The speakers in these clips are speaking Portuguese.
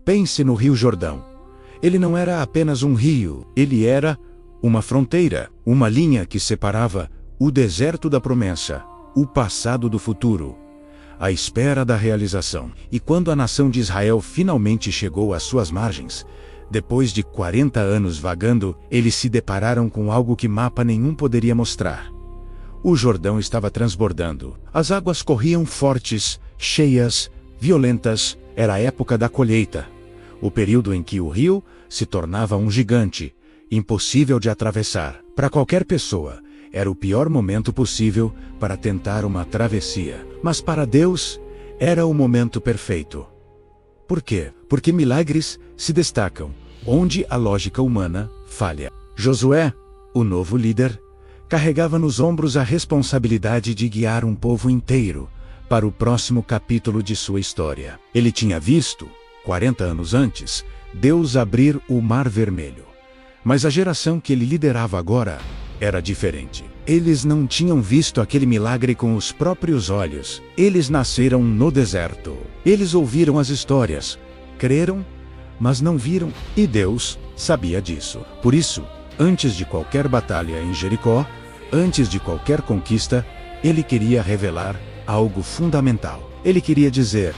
Pense no Rio Jordão. Ele não era apenas um rio, ele era uma fronteira, uma linha que separava o deserto da promessa, o passado do futuro, a espera da realização. E quando a nação de Israel finalmente chegou às suas margens, depois de 40 anos vagando, eles se depararam com algo que mapa nenhum poderia mostrar. O Jordão estava transbordando. As águas corriam fortes, cheias, violentas. Era a época da colheita. O período em que o rio se tornava um gigante, impossível de atravessar. Para qualquer pessoa, era o pior momento possível para tentar uma travessia. Mas para Deus, era o momento perfeito. Por quê? Porque milagres se destacam onde a lógica humana falha. Josué, o novo líder, carregava nos ombros a responsabilidade de guiar um povo inteiro para o próximo capítulo de sua história. Ele tinha visto, 40 anos antes, Deus abrir o Mar Vermelho. Mas a geração que ele liderava agora era diferente. Eles não tinham visto aquele milagre com os próprios olhos. Eles nasceram no deserto. Eles ouviram as histórias, creram, mas não viram, e Deus sabia disso. Por isso, antes de qualquer batalha em Jericó, antes de qualquer conquista, ele queria revelar algo fundamental. Ele queria dizer: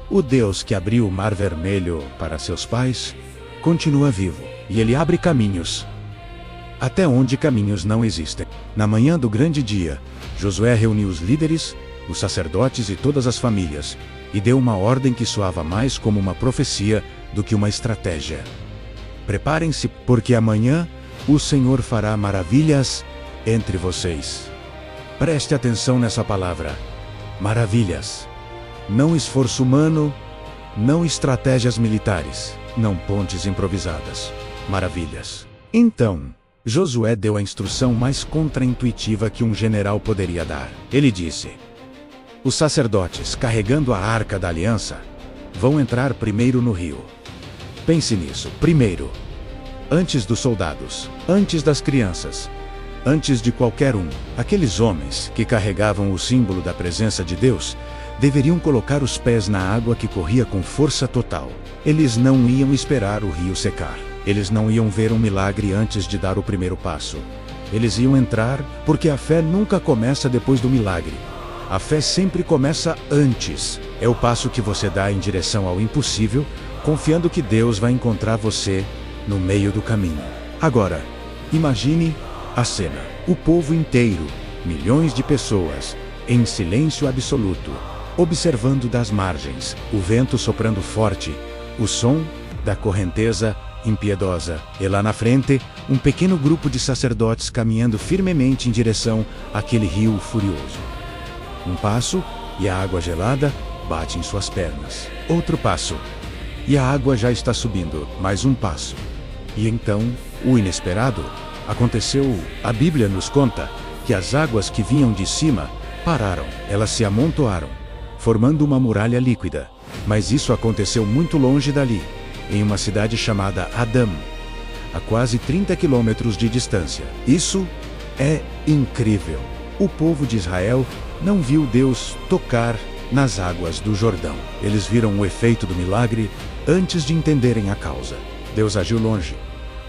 o Deus que abriu o Mar Vermelho para seus pais continua vivo, e ele abre caminhos até onde caminhos não existem. Na manhã do grande dia, Josué reuniu os líderes, os sacerdotes e todas as famílias, e deu uma ordem que soava mais como uma profecia do que uma estratégia. Preparem-se, porque amanhã o Senhor fará maravilhas entre vocês. Preste atenção nessa palavra: maravilhas. Não esforço humano, não estratégias militares, não pontes improvisadas. Maravilhas. Então, Josué deu a instrução mais contraintuitiva que um general poderia dar. Ele disse: os sacerdotes, carregando a Arca da Aliança, vão entrar primeiro no rio. Pense nisso, primeiro. Antes dos soldados, antes das crianças, antes de qualquer um. Aqueles homens que carregavam o símbolo da presença de Deus deveriam colocar os pés na água que corria com força total. Eles não iam esperar o rio secar. Eles não iam ver um milagre antes de dar o primeiro passo. Eles iam entrar, porque a fé nunca começa depois do milagre. A fé sempre começa antes. É o passo que você dá em direção ao impossível, confiando que Deus vai encontrar você no meio do caminho. Agora, imagine a cena. O povo inteiro, milhões de pessoas, em silêncio absoluto, observando das margens, o vento soprando forte, o som da correnteza impiedosa, e lá na frente, um pequeno grupo de sacerdotes caminhando firmemente em direção àquele rio furioso. Um passo, e a água gelada bate em suas pernas. Outro passo, e a água já está subindo. Mais um passo. E então, o inesperado aconteceu. A Bíblia nos conta que as águas que vinham de cima pararam. Elas se amontoaram, formando uma muralha líquida. Mas isso aconteceu muito longe dali, em uma cidade chamada Adam, a quase 30 quilômetros de distância. Isso é incrível. O povo de Israel não viu Deus tocar nas águas do Jordão. Eles viram o efeito do milagre antes de entenderem a causa. Deus agiu longe,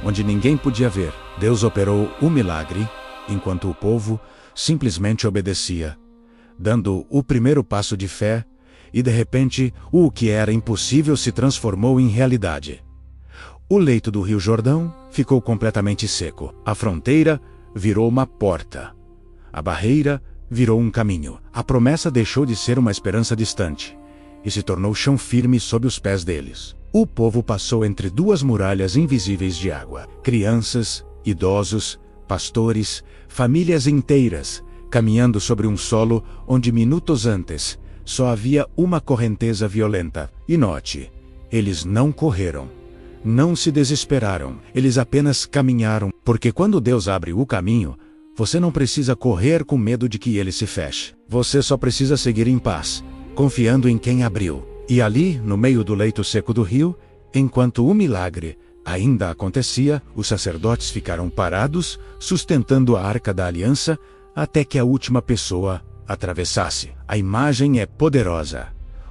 onde ninguém podia ver. Deus operou o milagre, enquanto o povo simplesmente obedecia, dando o primeiro passo de fé, e de repente, o que era impossível se transformou em realidade. O leito do Rio Jordão ficou completamente seco. A fronteira virou uma porta. A barreira virou um caminho. A promessa deixou de ser uma esperança distante e se tornou chão firme sob os pés deles. O povo passou entre duas muralhas invisíveis de água. Crianças, idosos, pastores, famílias inteiras, caminhando sobre um solo onde minutos antes só havia uma correnteza violenta. E note, eles não correram, não se desesperaram, eles apenas caminharam, porque quando Deus abre o caminho, você não precisa correr com medo de que ele se feche. Você só precisa seguir em paz, confiando em quem abriu. E ali, no meio do leito seco do rio, enquanto o milagre ainda acontecia, os sacerdotes ficaram parados, sustentando a Arca da Aliança, até que a última pessoa atravessasse. A imagem é poderosa.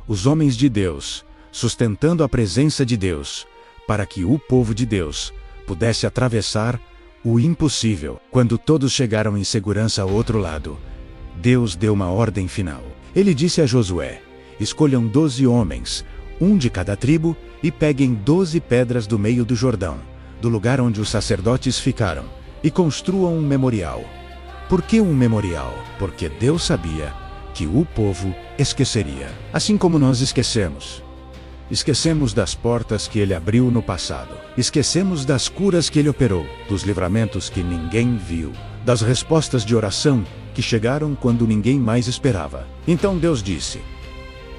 Os homens de Deus, sustentando a presença de Deus, para que o povo de Deus pudesse atravessar o impossível. Quando todos chegaram em segurança ao outro lado, Deus deu uma ordem final. Ele disse a Josué: escolham 12 homens, um de cada tribo, e peguem 12 pedras do meio do Jordão, do lugar onde os sacerdotes ficaram, e construam um memorial. Por que um memorial? Porque Deus sabia que o povo esqueceria. Assim como nós esquecemos. Esquecemos das portas que Ele abriu no passado. Esquecemos das curas que Ele operou, dos livramentos que ninguém viu, das respostas de oração que chegaram quando ninguém mais esperava. Então Deus disse: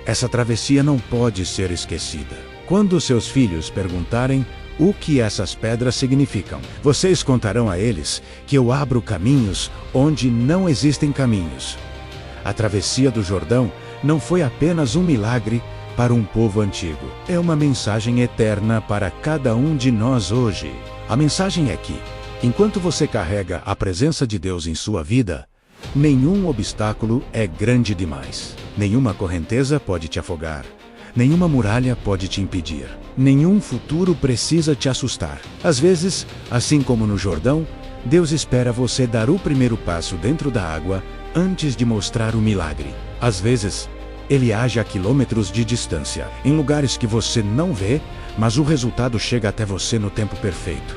essa travessia não pode ser esquecida. Quando seus filhos perguntarem o que essas pedras significam, vocês contarão a eles que eu abro caminhos onde não existem caminhos. A travessia do Jordão não foi apenas um milagre para um povo antigo. É uma mensagem eterna para cada um de nós hoje. A mensagem é que, enquanto você carrega a presença de Deus em sua vida, nenhum obstáculo é grande demais. Nenhuma correnteza pode te afogar. Nenhuma muralha pode te impedir. Nenhum futuro precisa te assustar. Às vezes, assim como no Jordão, Deus espera você dar o primeiro passo dentro da água antes de mostrar o milagre. Às vezes, Ele age a quilômetros de distância, em lugares que você não vê, mas o resultado chega até você no tempo perfeito.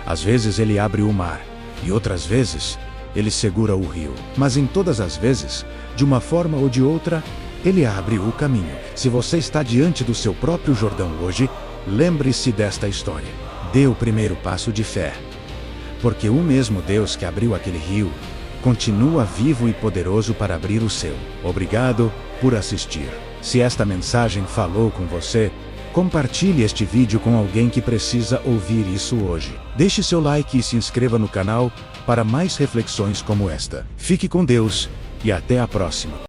Às vezes Ele abre o mar, e outras vezes Ele segura o rio. Mas em todas as vezes, de uma forma ou de outra, Ele abre o caminho. Se você está diante do seu próprio Jordão hoje, lembre-se desta história. Dê o primeiro passo de fé. Porque o mesmo Deus que abriu aquele rio, continua vivo e poderoso para abrir o seu. Obrigado por assistir. Se esta mensagem falou com você, compartilhe este vídeo com alguém que precisa ouvir isso hoje. Deixe seu like e se inscreva no canal para mais reflexões como esta. Fique com Deus e até a próxima.